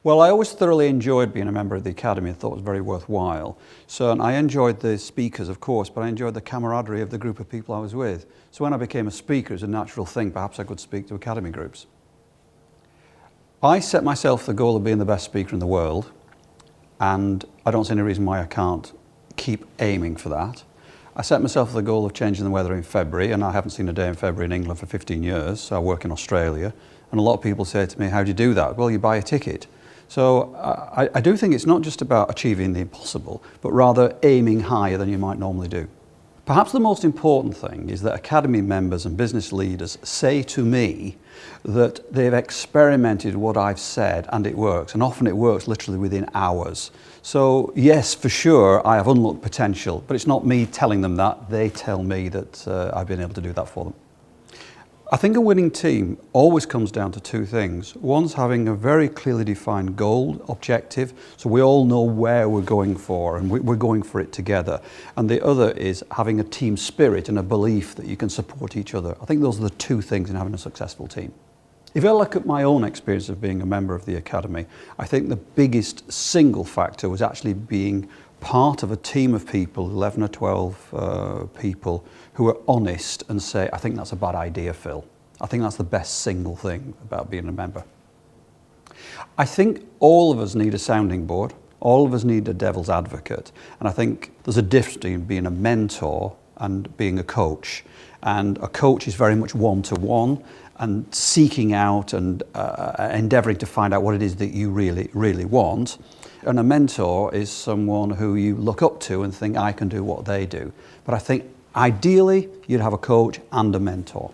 Well, I always thoroughly enjoyed being a member of the Academy. I thought it was very worthwhile. And I enjoyed the speakers, of course, but I enjoyed the camaraderie of the group of people I was with. So when I became a speaker, it was a natural thing. Perhaps I could speak to Academy groups. I set myself the goal of being the best speaker in the world, and I don't see any reason why I can't keep aiming for that. I set myself the goal of changing the weather in February, and I haven't seen a day in February in England for 15 years, so I work in Australia. And a lot of people say to me, how do you do that? Well, you buy a ticket. So I do think it's not just about achieving the impossible, but rather aiming higher than you might normally do. Perhaps the most important thing is that Academy members and business leaders say to me that they've experimented what I've said and it works, and often it works literally within hours. So yes, for sure, I have unlocked potential, but it's not me telling them that, they tell me that I've been able to do that for them. I think a winning team always comes down to two things. One's having a very clearly defined goal, objective, so we all know where we're going for and we're going for it together. And the other is having a team spirit and a belief that you can support each other. I think those are the two things in having a successful team. If I look at my own experience of being a member of the Academy, I think the biggest single factor was actually being part of a team of people, 11 or 12 people, who are honest and say, I think that's a bad idea, Phil. I think that's the best single thing about being a member. I think all of us need a sounding board. All of us need a devil's advocate. And I think there's a difference between being a mentor and being a coach. And a coach is very much one-to-one and seeking out and endeavouring to find out what it is that you really want. And a mentor is someone who you look up to and think, I can do what they do. But I think ideally you'd have a coach and a mentor.